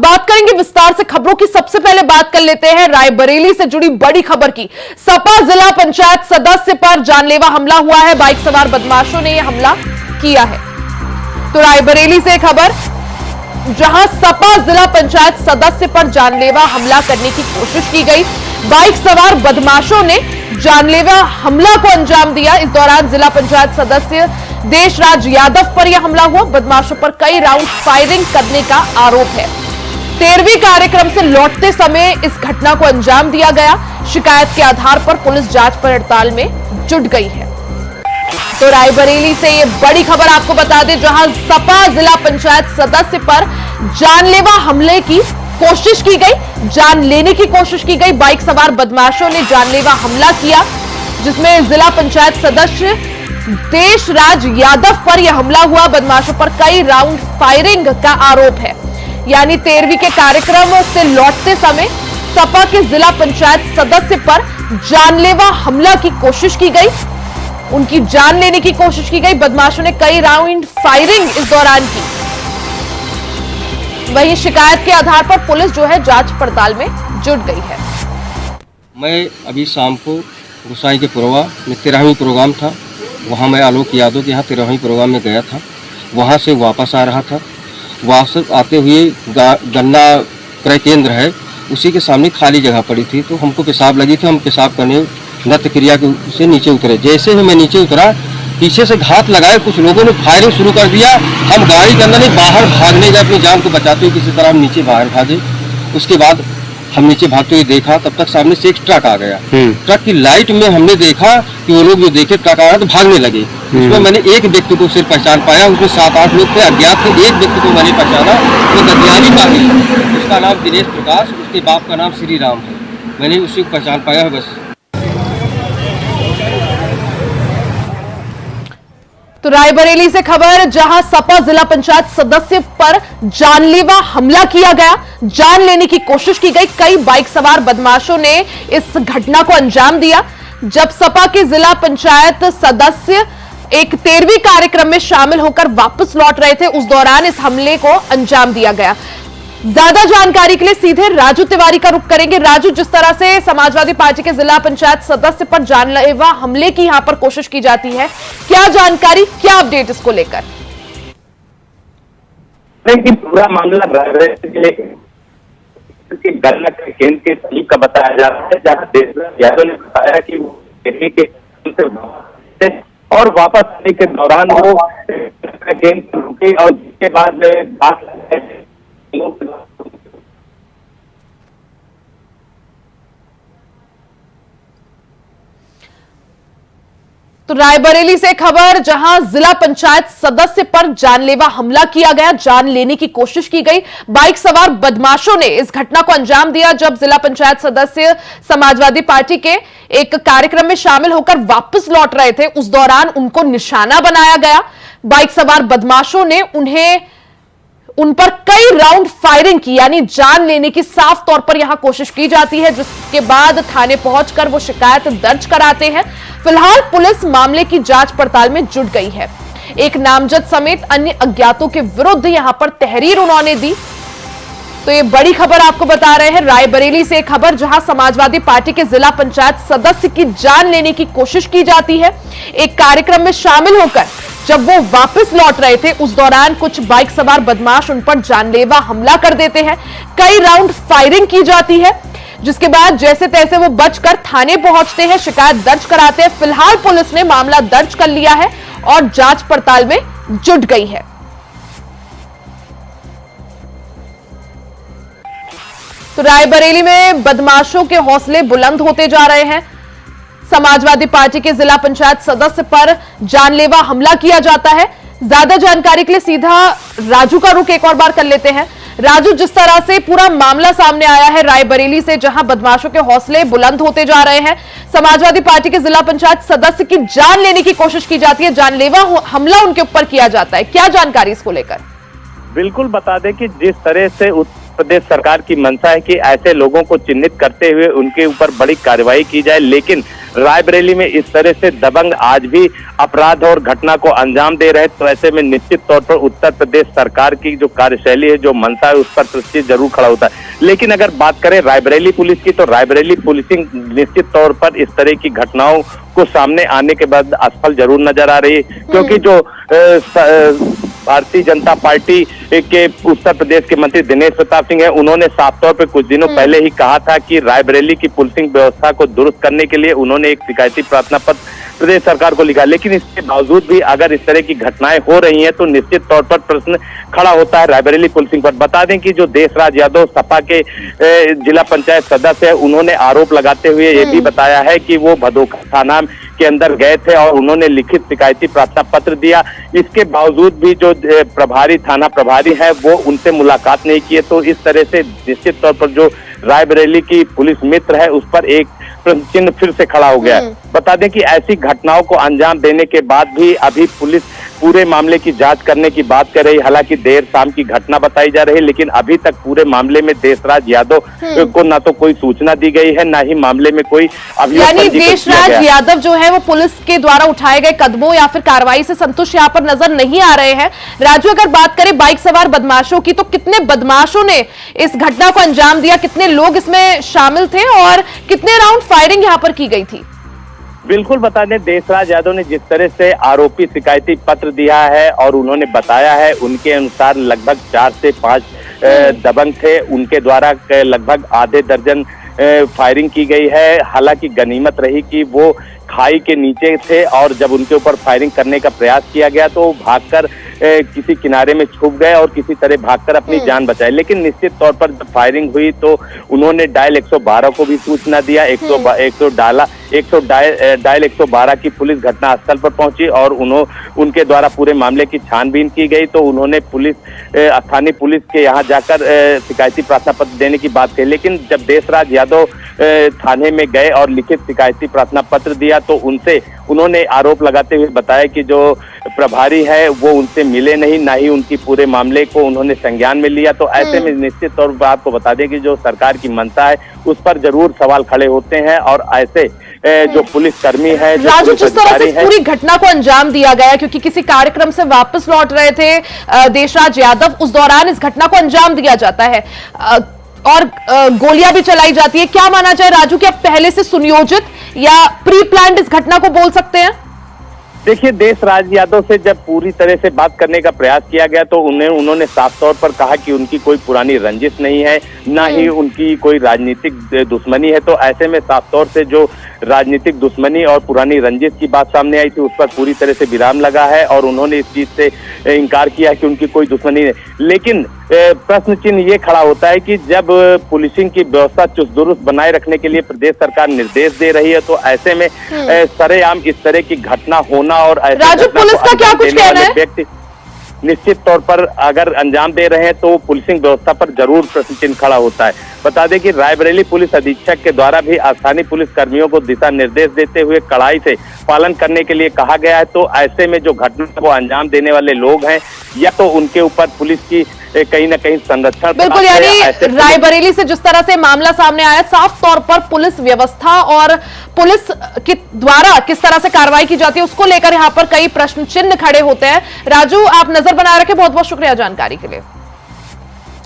बात करेंगे विस्तार से खबरों की। सबसे पहले बात कर लेते हैं रायबरेली से जुड़ी बड़ी खबर की। सपा जिला पंचायत सदस्य पर जानलेवा हमला हुआ है। बाइक सवार बदमाशों ने यह हमला किया है। तो रायबरेली से खबर, जहां सपा जिला पंचायत सदस्य पर जानलेवा हमला करने की कोशिश की गई। बाइक सवार बदमाशों ने जानलेवा हमला को अंजाम दिया। इस दौरान जिला पंचायत सदस्य देशराज यादव पर यह हमला हुआ। बदमाशों पर कई राउंड फायरिंग करने का आरोप है। 13वीं कार्यक्रम से लौटते समय इस घटना को अंजाम दिया गया। शिकायत के आधार पर पुलिस जांच पड़ताल में जुट गई है। तो रायबरेली से ये बड़ी खबर आपको बता दें, जहां सपा जिला पंचायत सदस्य पर जानलेवा हमले की कोशिश की गई, जान लेने की कोशिश की गई। बाइक सवार बदमाशों ने जानलेवा हमला किया, जिसमें जिला पंचायत सदस्य देशराज यादव पर यह हमला हुआ। बदमाशों पर कई राउंड फायरिंग का आरोप है। यानी 13वीं के कार्यक्रम से लौटते समय सपा के जिला पंचायत सदस्य पर जानलेवा हमला की कोशिश की गई, उनकी जान लेने की कोशिश की गई। बदमाशों ने कई राउंड फायरिंग इस दौरान की। वहीं शिकायत के आधार पर पुलिस जो है जांच पड़ताल में जुट गई है। मैं अभी शाम को गुसाई के पुरवा में 13वीं प्रोग्राम था, वहाँ मैं आलोक यादव के यहाँ 13वीं प्रोग्राम में गया था। वहाँ से वापस आ रहा था। वापस आते हुए गन्ना क्रय केंद्र है, उसी के सामने खाली जगह पड़ी थी, तो हमको पेशाब लगी थी। हम पेशाब करने नृत्य क्रिया के से नीचे उतरे। जैसे ही मैं नीचे उतरा, पीछे से घात लगाए कुछ लोगों ने फायरिंग शुरू कर दिया। हम गाड़ी के अंदर नहीं बाहर भागने गए, अपनी जान को बचाते हुए किसी तरह हम नीचे बाहर भागे। उसके बाद हम नीचे भागते हुए देखा, तब तक सामने से एक ट्रक आ गया। ट्रक की लाइट में हमने देखा कि वो लोग जो देखे ट्रक आ रहा तो भागने लगे। उसमें मैंने एक व्यक्ति को सिर्फ पहचान पाया, उसमें 7-8 लोग थे, अज्ञात थे। एक व्यक्ति को मैंने पहचाना, वो दतियानी का ही, उसका नाम दिनेश प्रकाश, उसके बाप का नाम श्री राम है। मैंने उसी को पहचान पाया है बस। तो रायबरेली से खबर, जहां सपा जिला पंचायत सदस्य पर जानलेवा हमला किया गया, जान लेने की कोशिश की गई। कई बाइक सवार बदमाशों ने इस घटना को अंजाम दिया। जब सपा के जिला पंचायत सदस्य एक 13वीं कार्यक्रम में शामिल होकर वापस लौट रहे थे, उस दौरान इस हमले को अंजाम दिया गया। ज्यादा जानकारी के लिए सीधे राजू तिवारी का रुख करेंगे। राजू, जिस तरह से समाजवादी पार्टी के जिला पंचायत सदस्य पर जानलेवा हमले की यहां पर कोशिश की जाती है, क्या जानकारी, क्या अपडेट इसको लेकर? पूरा मामला गन्ना केंद्र के सलीब का बताया जा रहा है, जहां देशराज यादव ने बताया कि वो और वापस आने के दौरान वो केंद्र रुके और जिसके बाद तो रायबरेली से खबर, जहां जिला पंचायत सदस्य पर जानलेवा हमला किया गया, जान लेने की कोशिश की गई। बाइक सवार बदमाशों ने इस घटना को अंजाम दिया। जब जिला पंचायत सदस्य समाजवादी पार्टी के एक कार्यक्रम में शामिल होकर वापस लौट रहे थे, उस दौरान उनको निशाना बनाया गया। बाइक सवार बदमाशों ने उन पर कई राउंड फायरिंग की, यानी जान लेने की साफ तौर पर यहां कोशिश की जाती है, जिसके बाद थाने पहुंचकर वो शिकायत दर्ज कराते हैं। फिलहाल पुलिस मामले की जांच पड़ताल में जुट गई है। एक नामजद समेत अन्य अज्ञातों के विरुद्ध यहां पर तहरीर उन्होंने दी। तो ये बड़ी खबर आपको बता रहे हैं रायबरेली से खबर, जहां समाजवादी पार्टी के जिला पंचायत सदस्य की जान लेने की कोशिश की जाती है। एक कार्यक्रम में शामिल होकर जब वो वापस लौट रहे थे, उस दौरान कुछ बाइक सवार बदमाश उन पर जानलेवा हमला कर देते हैं। कई राउंड फायरिंग की जाती है, जिसके बाद जैसे तैसे वो बचकर थाने पहुंचते हैं, शिकायत दर्ज कराते हैं। फिलहाल पुलिस ने मामला दर्ज कर लिया है और जांच पड़ताल में जुट गई है। तो रायबरेली में बदमाशों के हौसले बुलंद होते जा रहे हैं। समाजवादी पार्टी के जिला पंचायत सदस्य पर जानलेवा हमला किया जाता है। ज्यादा जानकारी के लिए सीधा राजू का रुख एक और बार कर लेते हैं। राजू, जिस तरह से पूरा मामला सामने आया है रायबरेली से, जहां बदमाशों के हौसले बुलंद होते जा रहे हैं, समाजवादी पार्टी के जिला पंचायत सदस्य की जान लेने की कोशिश की जाती है, जानलेवा हमला उनके ऊपर किया जाता है, क्या जानकारी इसको लेकर? बिल्कुल बता दें कि जिस तरह से प्रदेश सरकार की मंशा है कि ऐसे लोगों को चिन्हित करते हुए उनके ऊपर बड़ी कार्रवाई की जाए, लेकिन रायबरेली में इस तरह से दबंग आज भी अपराध और घटना को अंजाम दे रहे, तो ऐसे में निश्चित तौर पर उत्तर प्रदेश सरकार की जो कार्यशैली है, जो मंशा है, उस पर प्रश्न जरूर खड़ा होता है। लेकिन अगर बात करें रायबरेली पुलिस की, तो रायबरेली पुलिसिंग निश्चित तौर पर इस तरह की घटनाओं को सामने आने के बाद असफल जरूर नजर आ रही है, क्योंकि जो भारतीय जनता पार्टी के उत्तर प्रदेश के मंत्री दिनेश प्रताप सिंह है, उन्होंने साफ तौर पर कुछ दिनों पहले ही कहा था कि रायबरेली की पुलिसिंग व्यवस्था को दुरुस्त करने के लिए उन्होंने एक शिकायती प्रार्थना पत्र प्रदेश सरकार को लिखा। लेकिन इसके बावजूद भी अगर इस तरह की घटनाएं हो रही हैं तो निश्चित तौर पर प्रश्न खड़ा होता है रायबरेली पुलिसिंग पर। बता दें कि जो देशराज यादव सपा के जिला पंचायत सदस्य है, उन्होंने आरोप लगाते हुए ये भी बताया है कि वो भदोखा थाना के अंदर गए थे और उन्होंने लिखित शिकायती प्रार्थना पत्र दिया। इसके बावजूद भी जो प्रभारी थाना प्रभारी है वो उनसे मुलाकात नहीं किए, तो इस तरह से निश्चित तौर पर जो रायबरेली की पुलिस मित्र है उस पर एक प्रश्न चिन्ह फिर से खड़ा हो गया। बता दें कि ऐसी घटनाओं को अंजाम देने के बाद भी अभी पुलिस पूरे मामले की जांच करने की बात कर रही। हालांकि देर शाम की घटना बताई जा रही है, लेकिन अभी तक पूरे मामले में देशराज यादव को ना तो कोई सूचना दी गई है, ना ही मामले में कोई अभियोग यानी देशराज यादव जो है वो पुलिस के द्वारा उठाए गए कदमों या फिर कार्रवाई से संतुष्ट यहाँ पर नजर नहीं आ रहे हैं। राजू, अगर बात करें बाइक सवार बदमाशों की, तो कितने बदमाशों ने इस घटना को अंजाम दिया, कितने लोग इसमें शामिल थे और कितने राउंड फायरिंग यहाँ पर की गई थी? बिल्कुल बता दें, देशराज यादव ने जिस तरह से आरोपी शिकायती पत्र दिया है और उन्होंने बताया है, उनके अनुसार लगभग 4 से 5 दबंग थे, उनके द्वारा लगभग आधे दर्जन फायरिंग की गई है। हालांकि गनीमत रही कि वो खाई के नीचे थे और जब उनके ऊपर फायरिंग करने का प्रयास किया गया तो वो भागकर किसी किनारे में छुप गए और किसी तरह भागकर अपनी जान बचाई। लेकिन निश्चित तौर पर जब फायरिंग हुई तो उन्होंने डायल 112 को भी सूचना दिया। डायल 112 की पुलिस घटनास्थल पर पहुंची और उनके द्वारा पूरे मामले की छानबीन की गई। तो उन्होंने स्थानीय पुलिस के यहाँ जाकर शिकायती प्रार्थना पत्र देने की बात कही। लेकिन जब देशराज यादव थाने में गए और लिखित शिकायती प्रार्थना पत्र दिया तो उन्होंने आरोप लगाते हुए बताया कि जो प्रभारी है वो उनसे मिले नहीं, ना ही उनकी पूरे मामले को उन्होंने संज्ञान में लिया। तो ऐसे में निश्चित तौर पर आपको बता दें कि जो सरकार की मंशा है उस पर जरूर सवाल खड़े होते हैं और ऐसे जो पुलिसकर्मी है, राजू, जिस तरह से पूरी घटना को अंजाम दिया गया, क्योंकि किसी कार्यक्रम से वापस लौट रहे थे देशराज यादव, उस दौरान इस घटना को अंजाम दिया जाता है और गोलियां भी चलाई जाती है। क्या माना जाए राजू कि अब पहले से सुनियोजित या प्री प्लान्ड इस घटना को बोल सकते हैं? देखिए, देशराज यादव से जब पूरी तरह से बात करने का प्रयास किया गया तो उन्होंने साफ तौर पर कहा कि उनकी कोई पुरानी रंजिश नहीं है, ना ही उनकी कोई राजनीतिक दुश्मनी है। तो ऐसे में साफ तौर से जो राजनीतिक दुश्मनी और पुरानी रंजिश की बात सामने आई थी उस पर पूरी तरह से विराम लगा है और उन्होंने इस चीज से इनकार किया कि उनकी कोई दुश्मनी नहीं। लेकिन प्रश्न चिन्ह ये खड़ा होता है कि जब पुलिसिंग की व्यवस्था चुस्त दुरुस्त बनाए रखने के लिए प्रदेश सरकार निर्देश दे रही है तो ऐसे में सरेआम इस तरह की घटना होना और राजू, पुलिस का क्या कुछ कहना है? व्यक्ति निश्चित तौर पर अगर अंजाम दे रहे हैं तो पुलिसिंग व्यवस्था पर जरूर प्रश्न चिन्ह खड़ा होता है। बता दें कि रायबरेली पुलिस अधीक्षक के द्वारा भी स्थानीय पुलिस कर्मियों को दिशा निर्देश देते हुए कड़ाई से पालन करने के लिए कहा गया है। तो ऐसे में जो घटना को अंजाम देने वाले लोग हैं या तो उनके ऊपर पुलिस की कहीं ना कहीं संरक्षण, बिल्कुल, यानी रायबरेली से जिस तरह से मामला सामने आया, साफ तौर पर पुलिस व्यवस्था और पुलिस के द्वारा किस तरह से कार्रवाई की जाती है उसको लेकर यहां पर कई प्रश्न चिन्ह खड़े होते हैं। राजू, आप नजर बनाए रखें, बहुत बहुत शुक्रिया जानकारी के लिए।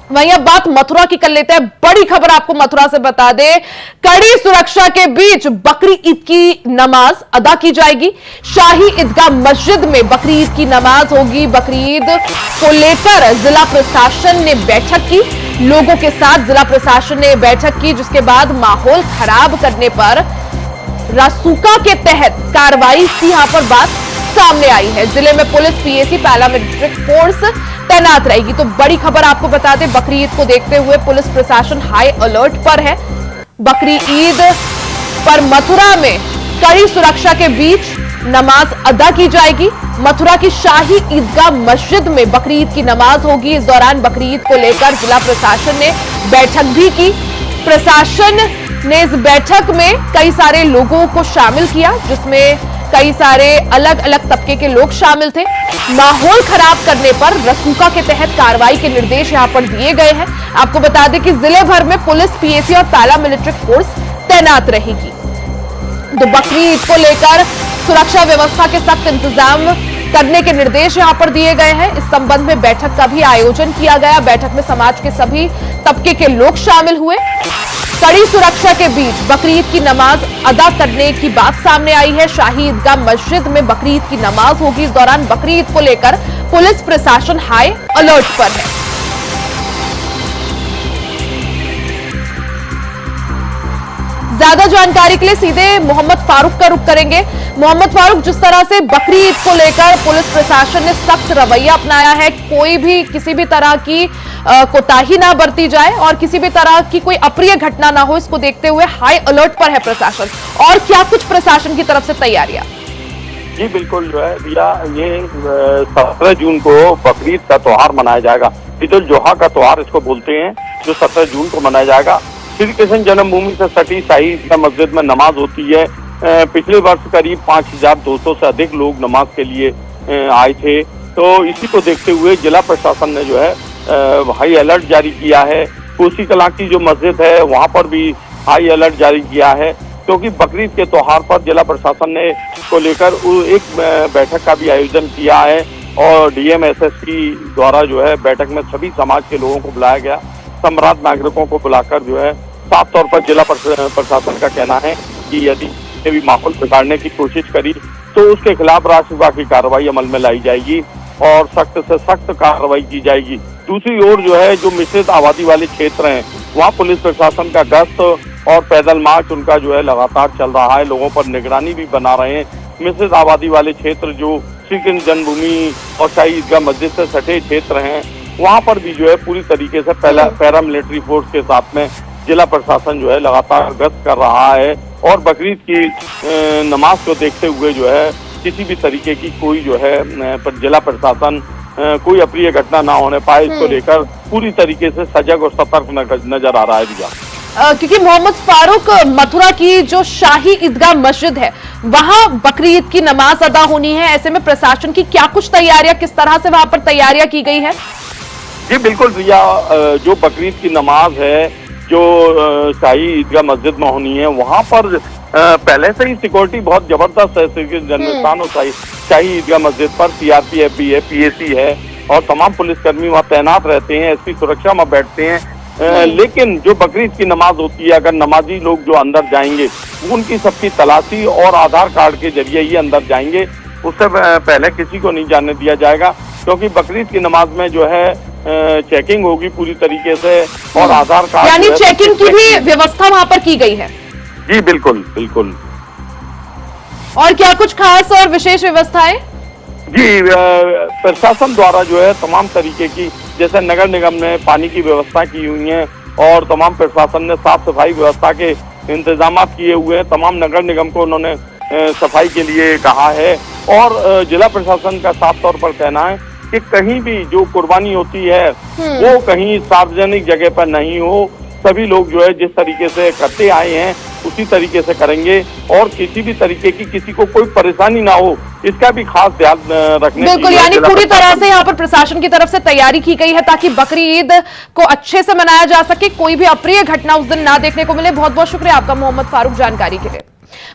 वहीं अब बात मथुरा की कर लेते हैं। बड़ी खबर आपको मथुरा से बता दे, कड़ी सुरक्षा के बीच बकरी ईद की नमाज अदा की जाएगी। शाही ईदगाह मस्जिद में बकरी ईद की नमाज होगी। बकरी ईद को लेकर जिला प्रशासन ने बैठक की, लोगों के साथ जिला प्रशासन ने बैठक की, जिसके बाद माहौल खराब करने पर रासुका के तहत कार्रवाई की यहां पर बात सामने आई है। जिले में पुलिस, पीएसी, पैरामिलिट्री फोर्स तैनात रहेगी। तो बड़ी खबर आपको बता दें, बकरी ईद को देखते हुए पुलिस प्रशासन हाई अलर्ट पर है। बकरी ईद पर मथुरा में कड़ी सुरक्षा के बीच नमाज अदा की जाएगी। मथुरा की शाही ईदगाह मस्जिद में बकरी ईद की नमाज होगी। इस दौरान बकरी ईद को लेकर जिला प्रशासन ने बैठक भी की। प्रशासन ने इस बैठक में कई सारे लोगों को शामिल किया, जिसमें कई सारे अलग अलग तबके के लोग शामिल थे। माहौल खराब करने पर रसूखा के तहत कार्रवाई के निर्देश यहां पर दिए गए हैं। आपको बता दें कि जिले भर में पुलिस, पीएसी और पाला मिलिट्री फोर्स तैनात रहेगी। तो बकरी ईद को लेकर सुरक्षा व्यवस्था के सख्त इंतजाम करने के निर्देश यहां पर दिए गए हैं। इस संबंध में बैठक का भी आयोजन किया गया। बैठक में समाज के सभी तबके के लोग शामिल हुए। कड़ी सुरक्षा के बीच बकरी ईद की नमाज अदा करने की बात सामने आई है। शाही ईदगाह मस्जिद में बकरी ईद की नमाज होगी। इस दौरान बकरी ईद को लेकर पुलिस प्रशासन हाई अलर्ट पर है। ज्यादा जानकारी के लिए सीधे मोहम्मद फारूक का रुख करेंगे। मोहम्मद फारूक, जिस तरह से बकरी ईद को लेकर पुलिस प्रशासन ने सख्त रवैया अपनाया है, कोई भी किसी भी तरह की कोताही ना बरती जाए और किसी भी तरह की कोई अप्रिय घटना ना हो, इसको देखते हुए हाई अलर्ट पर है प्रशासन। और क्या कुछ प्रशासन की तरफ से तैयारियां? जी बिल्कुल, जो है भैया, ये 17 जून को बकरीद का त्योहार मनाया जाएगा। ईद उल जुहा का त्योहार इसको बोलते हैं, जो 17 जून को मनाया जाएगा। श्री कृष्ण जन्मभूमि से सटी शाही ईदगाह मस्जिद में नमाज होती है। पिछले वर्ष करीब 5200 से अधिक लोग नमाज के लिए आए थे। तो इसी को देखते हुए जिला प्रशासन ने जो है हाई अलर्ट जारी किया है। कोसी कलां की जो मस्जिद है वहां पर भी हाई अलर्ट जारी किया है, क्योंकि बकरीद के त्योहार पर जिला प्रशासन ने को लेकर एक बैठक का भी आयोजन किया है और डीएम एसएसपी द्वारा जो है बैठक में सभी समाज के लोगों को बुलाया गया। सम्राट नागरिकों को बुलाकर जो है साफ तौर पर जिला प्रशासन का कहना है कि यदि भी माहौल बिगाड़ने की कोशिश करी तो उसके खिलाफ राष्ट्रव्यापी कार्रवाई अमल में लाई जाएगी और सख्त से सख्त कार्रवाई की जाएगी। दूसरी ओर जो है, जो मिश्रित आबादी वाले क्षेत्र हैं वहाँ पुलिस प्रशासन का गश्त और पैदल मार्च उनका जो है लगातार चल रहा है। लोगों पर निगरानी भी बना रहे हैं। मिश्रित आबादी वाले क्षेत्र जो श्री कृष्ण जन्मभूमि और शाही ईदगाह मस्जिद से सटे क्षेत्र हैं, वहाँ पर भी जो है पूरी तरीके से पैरा मिलिट्री फोर्स के साथ में जिला प्रशासन जो है लगातार गश्त कर रहा है और बकरीद की नमाज को देखते हुए जो है किसी भी तरीके की कोई जो है जिला प्रशासन कोई अप्रिय घटना ना होने पाए, इसको लेकर पूरी तरीके से सजग और सतर्क नजर आ रहा है भैया। क्योंकि मोहम्मद फारूक, मथुरा की जो शाही ईदगाह मस्जिद है वहां बकरी ईद की नमाज अदा होनी है। ऐसे में प्रशासन की क्या कुछ तैयारियां, किस तरह से वहां पर तैयारियां की गई है? जी बिल्कुल भैया, जो बकरीद की नमाज है जो शाही ईदगाह मस्जिद में होनी है, वहाँ पर पहले से ही सिक्योरिटी बहुत जबरदस्त है। जन्म स्थान और शाही ईदगाह मस्जिद पर सीआरपीएफ भी है, पीएसी है और तमाम पुलिसकर्मी वहाँ तैनात रहते हैं, एसपी सुरक्षा में बैठते हैं। लेकिन जो बकरीद की नमाज होती है, अगर नमाजी लोग जो अंदर जाएंगे उनकी सबकी तलाशी और आधार कार्ड के जरिए ही अंदर जाएंगे, उससे पहले किसी को नहीं जाने दिया जाएगा, क्योंकि बकरीद की नमाज में जो है चेकिंग होगी पूरी तरीके से और आधार कार्ड, यानी चेकिंग की भी व्यवस्था वहां पर की गई है। जी बिल्कुल बिल्कुल। और क्या कुछ खास और विशेष व्यवस्थाएं? जी, प्रशासन द्वारा जो है तमाम तरीके की, जैसे नगर निगम ने पानी की व्यवस्था की हुई है और तमाम प्रशासन ने साफ सफाई व्यवस्था के इंतजाम किए हुए हैं। तमाम नगर निगम को उन्होंने सफाई के लिए कहा है और जिला प्रशासन का साफ तौर पर कहना है कि कहीं भी जो कुर्बानी होती है वो कहीं सार्वजनिक जगह पर नहीं हो। सभी लोग जो है जिस तरीके से करते आए हैं उसी तरीके से करेंगे और किसी भी तरीके की किसी को कोई परेशानी ना हो, इसका भी खास ध्यान रखने। बिल्कुल, यानी पूरी तरह से यहाँ पर प्रशासन की तरफ से तैयारी की गई है ताकि बकरी ईद को अच्छे से मनाया जा सके, कोई भी अप्रिय घटना उस दिन ना देखने को मिले। बहुत बहुत शुक्रिया आपका मोहम्मद फारूक जानकारी के लिए।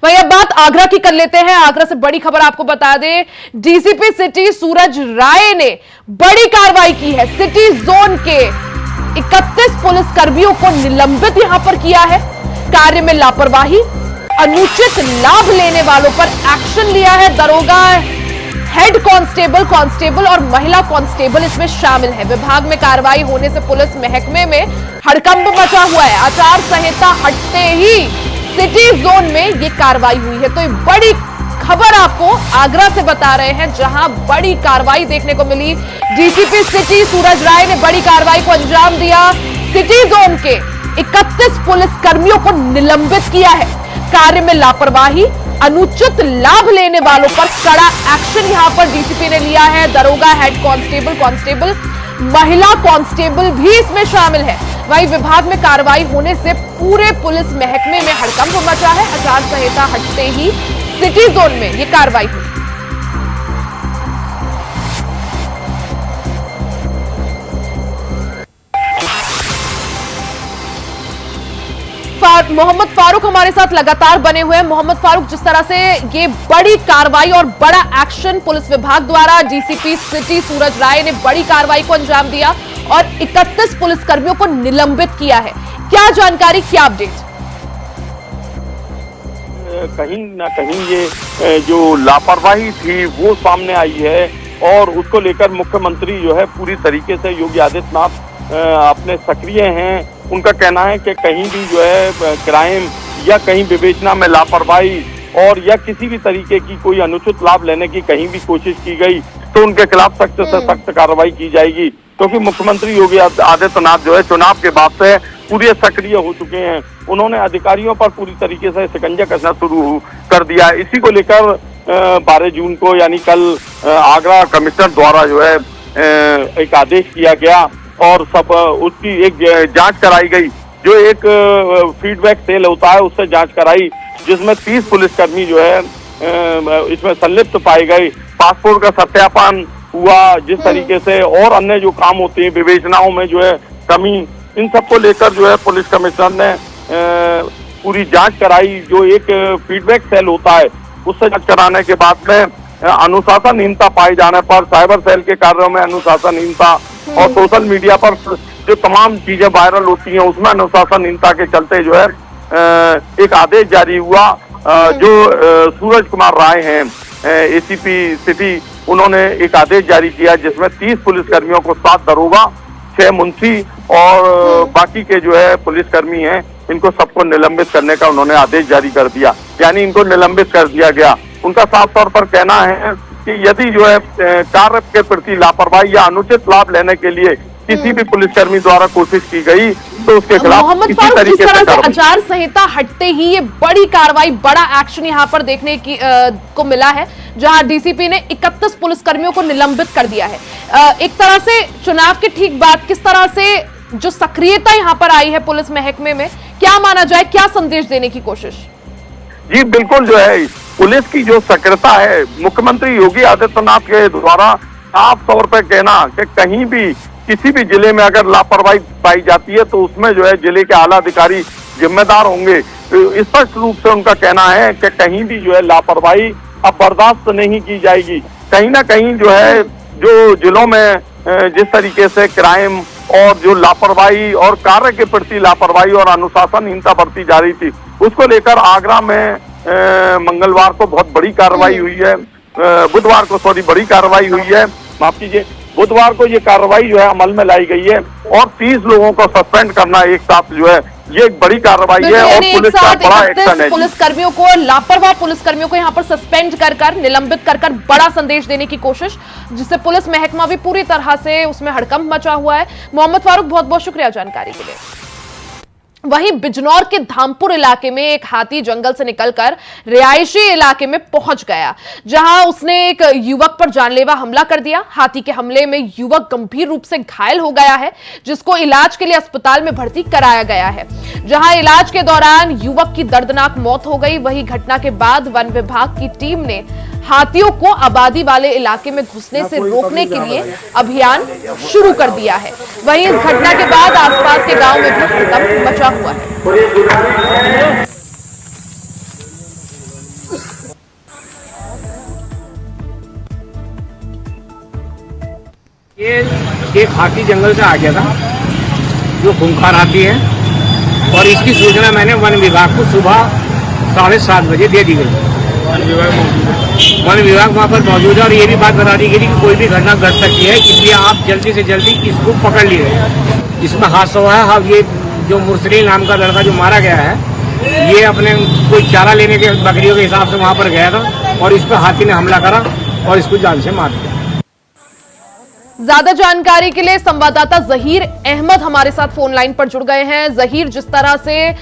वहीं अब बात आगरा की कर लेते हैं। आगरा से बड़ी खबर आपको बता दें, डीसीपी सिटी सूरज राय ने बड़ी कार्रवाई की है। सिटी जोन के 31 पुलिस कर्मियों को निलंबित यहां पर किया है। कार्य में लापरवाही, अनुचित लाभ लेने वालों पर एक्शन लिया है। दरोगा, हेड कांस्टेबल और महिला कांस्टेबल इसमें शामिल है। विभाग में कार्रवाई होने से पुलिस महकमे में हड़कंप मचा हुआ है। आचार संहिता हटते ही सिटी जोन में ये कार्रवाई हुई है। तो ये बड़ी खबर आपको आगरा से बता रहे हैं, जहां बड़ी कार्रवाई देखने को मिली। डीसीपी सिटी सूरज राय ने बड़ी कार्रवाई को अंजाम दिया। सिटी जोन के 31 पुलिस कर्मियों को निलंबित किया है। कार्य में लापरवाही, अनुचित लाभ लेने वालों पर कड़ा एक्शन यहां पर डीसीपी ने लिया है। दरोगा, हेड कांस्टेबल, महिला कांस्टेबल भी इसमें शामिल है। वहीं विभाग में कार्रवाई होने से पूरे पुलिस महकमे में हड़कंप मचा है। आचार संहिता हटते ही सिटी जोन में ये कार्रवाई हुई। मोहम्मद फारूक हमारे साथ लगातार बने हुए हैं। मोहम्मद फारूक, जिस तरह से ये बड़ी कार्रवाई और बड़ा एक्शन पुलिस विभाग द्वारा, डीसीपी सिटी सूरज राय ने बड़ी कार्रवाई को अंजाम दिया और 31 पुलिसकर्मियों को निलंबित किया है, क्या जानकारी, क्या अपडेट? कहीं ना कहीं ये जो लापरवाही थी वो सामने आई है और उसको लेकर मुख्यमंत्री जो है पूरी तरीके से योगी आदित्यनाथ अपने सक्रिय हैं। उनका कहना है कि कहीं भी जो है क्राइम या कहीं विवेचना में लापरवाही और या किसी भी तरीके की कोई अनुचित लाभ लेने की कहीं भी कोशिश की गई तो उनके खिलाफ सख्त से सख्त कार्रवाई की जाएगी, क्योंकि मुख्यमंत्री योगी आदित्यनाथ जो है चुनाव के बाद से पूरे सक्रिय हो चुके हैं। उन्होंने अधिकारियों पर पूरी तरीके से शिकंजा कसना शुरू कर दिया। इसी को लेकर 12 जून को यानी कल आगरा कमिश्नर द्वारा जो है एक आदेश किया गया और सब उसकी एक जांच कराई गई। जो एक फीडबैक सेल होता है उससे जांच कराई, जिसमें 30 पुलिसकर्मी जो है इसमें संलिप्त पाए गए। पासपोर्ट का सत्यापन हुआ, जिस तरीके से और अन्य जो काम होते हैं विवेचनाओं में जो है कमी, इन सबको लेकर जो है पुलिस कमिश्नर ने पूरी जांच कराई। जो एक फीडबैक सेल होता है उससे जांच कराने के बाद में अनुशासनहीनता पाए जाने पर साइबर सेल के कार्यों में अनुशासनहीनता और सोशल मीडिया पर जो तमाम चीजें वायरल होती हैं उसमें अनुशासनहीनता के चलते जो है एक आदेश जारी हुआ। जो सूरज कुमार राय हैं एसीपी सिटी, उन्होंने एक आदेश जारी किया जिसमें 30 पुलिसकर्मियों को 7 दरोगा, 6 मुंशी और बाकी के जो है पुलिसकर्मी हैं इनको सबको निलंबित करने का उन्होंने आदेश जारी कर दिया, यानी इनको निलंबित कर दिया गया। उनका साफ तौर पर कहना है कि यदि जो है कार्य के प्रति लापरवाही या अनुचित लाभ लेने के लिए किसी भी पुलिसकर्मी द्वारा कोशिश की गई तो उसके खिलाफ मोहम्मद फारूक, जिस तरह से आचार संहिता हटते ही ये बड़ी कार्रवाई, बड़ा एक्शन यहाँ पर देखने की को मिला है, जहां डीसीपी ने 31 पुलिसकर्मियों को निलंबित कर दिया है। एक तरह से चुनाव के ठीक बाद किस तरह से जो सक्रियता यहाँ पर आई है पुलिस महकमे में, क्या माना जाए, क्या संदेश देने की कोशिश? जी बिल्कुल, जो है पुलिस की जो सक्रियता है, मुख्यमंत्री योगी आदित्यनाथ के द्वारा साफ तौर पर कहना कि कहीं भी किसी भी जिले में अगर लापरवाही पाई जाती है तो उसमें जो है जिले के आला अधिकारी जिम्मेदार होंगे। तो स्पष्ट रूप से उनका कहना है कि कहीं भी जो है लापरवाही अब बर्दाश्त नहीं की जाएगी। कहीं ना कहीं जो है जो जिलों में जिस तरीके से क्राइम और जो लापरवाही और कार्य के प्रति लापरवाही और अनुशासनहीनता बरती जा रही थी, उसको लेकर आगरा में मंगलवार को बहुत बड़ी कार्रवाई हुई है, बुधवार को बड़ी कार्रवाई हुई है, माफ कीजिए, बुधवार को ये कार्रवाई जो है अमल में लाई गई है और 30 लोगों को सस्पेंड करना एक साथ जो है ये एक बड़ी कार्रवाई है और पुलिस का बड़ा एक्शन है। पुलिसकर्मियों को, लापरवाह पुलिसकर्मियों को यहाँ पर सस्पेंड कर निलंबित कर बड़ा संदेश देने की कोशिश, जिससे पुलिस महकमा भी पूरी तरह से उसमें हड़कंप मचा हुआ है। मोहम्मद फारूक, बहुत बहुत शुक्रिया जानकारी के लिए। वहीं बिजनौर के धामपुर इलाके में एक हाथी जंगल से निकलकर रिहायशी इलाके में पहुंच गया, जहां उसने एक युवक पर जानलेवा हमला कर दिया। हाथी के हमले में युवक गंभीर रूप से घायल हो गया है, जिसको इलाज के लिए अस्पताल में भर्ती कराया गया है, जहां इलाज के दौरान युवक की दर्दनाक मौत हो गई। वहीं घटना के बाद वन विभाग की टीम ने हाथियों को आबादी वाले इलाके में घुसने से रोकने के लिए अभियान शुरू कर दिया है। वहीं इस घटना के बाद आसपास के गांव में भी हड़कंप मचा हुआ है। ये एक हाथी जंगल से आ गया था जो खूंखार हाथी है और इसकी सूचना मैंने वन विभाग को सुबह 7:30 बजे दे दी गई। वन विभाग वहाँ पर मौजूद है और ये भी बात बता दी गई कि कोई भी घटना घट सकती है, इसलिए आप जल्दी से जल्दी इसको पकड़ लिए। इसमें हादसा हुआ है। अब ये जो मुर्सली नाम का लड़का जो मारा गया है, ये अपने कोई चारा लेने के बकरियों के हिसाब से वहाँ पर गया था और इस पर हाथी ने हमला करा और इसको जान से मार दिया। ज्यादा जानकारी के लिए संवाददाता जहीर अहमद हमारे साथ फोन लाइन पर जुड़ गए हैं। जहीर, जिस तरह से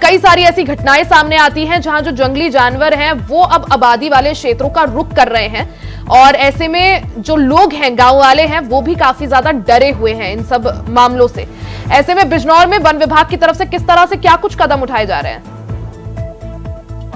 कई सारी ऐसी घटनाएं सामने आती हैं जहां जो जंगली जानवर हैं वो अब आबादी वाले क्षेत्रों का रुख कर रहे हैं और ऐसे में जो लोग हैं, गांव वाले हैं, वो भी काफी ज्यादा डरे हुए हैं इन सब मामलों से। ऐसे में बिजनौर में वन विभाग की तरफ से किस तरह से क्या कुछ कदम उठाए जा रहे हैं?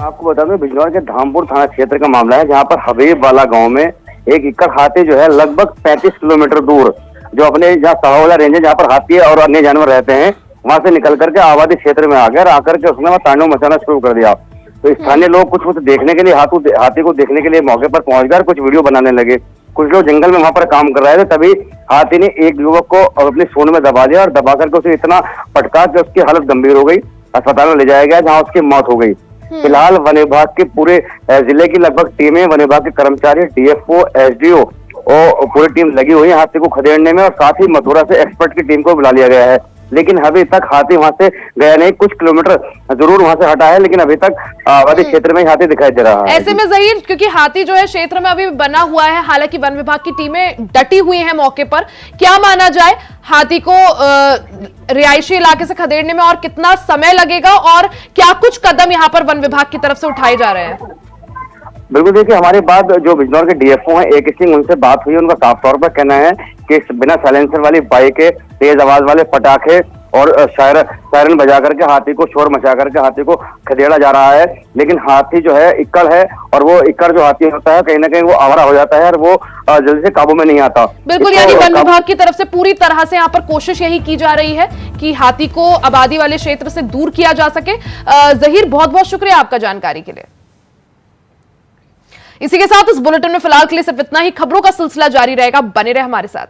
आपको बता दूं बिजनौर के धामपुर थाना क्षेत्र का मामला है, जहां पर हबीब वाला गांव में एक इक्कड़ हाथी जो है लगभग 35 किलोमीटर दूर जो अपने जहाँ सहावाला रेंज है, जहाँ पर हाथी और अन्य जानवर रहते हैं, वहां से निकल करके आबादी क्षेत्र में आ गया और आकर के उसने वहाँ तांडव मचाना शुरू कर दिया। तो स्थानीय लोग कुछ देखने के लिए हाथी को देखने के लिए मौके पर पहुंच गए और कुछ वीडियो बनाने लगे। कुछ लोग जंगल में वहां पर काम कर रहे थे, तभी हाथी ने एक युवक को अपनी सूंड में दबा दिया और दबा करके उसे इतना पटका कि उसकी हालत गंभीर हो गई। अस्पताल में ले जाया गया, जहाँ उसकी मौत हो गई। फिलहाल वन विभाग के पूरे जिले की लगभग टीमें, वन विभाग के कर्मचारी, डीएफओ, एसडीओ और पूरी टीम लगी हुई है हाथी को खदेड़ने में, और साथ ही मथुरा से एक्सपर्ट की टीम को बुला लिया गया है। लेकिन अभी तक हाथी वहां से गया नहीं, कुछ किलोमीटर जरूर वहां से हटा है, लेकिन अभी तक आबादी क्षेत्र में ही हाथी दिखाई दे रहा है। ऐसे में जहीर, क्योंकि हाथी जो है क्षेत्र में अभी बना हुआ है, हालांकि वन विभाग की टीमें डटी हुई हैं मौके पर, क्या माना जाए हाथी को रिहायशी इलाके से खदेड़ने में और कितना समय लगेगा और क्या कुछ कदम यहाँ पर वन विभाग की तरफ से उठाए जा रहे हैं? बिल्कुल, देखिए हमारे बाद जो बिजनौर के डीएफओ हैं AK सिंह, उनसे बात हुई। उनका साफ तौर पर कहना है कि बिना साइलेंसर वाली बाइकें, तेज आवाज वाले पटाखे और सायरन बजा करके हाथी को, शोर मचा करके हाथी को खदेड़ा जा रहा है। लेकिन हाथी जो है इक्कड़ है, और वो इक्कड़ जो हाथी होता है कहीं ना कहीं वो आवारा हो जाता है और वो जल्दी से काबू में नहीं आता। बिल्कुल, यानी वन विभाग की तरफ से पूरी तरह से यहाँ पर कोशिश यही की जा रही है कि हाथी को आबादी वाले क्षेत्र से दूर किया जा सके। जहीर, बहुत बहुत शुक्रिया आपका जानकारी के लिए। इसी के साथ इस बुलेटिन में फिलहाल के लिए सिर्फ इतना ही। खबरों का सिलसिला जारी रहेगा, बने रहे हमारे साथ।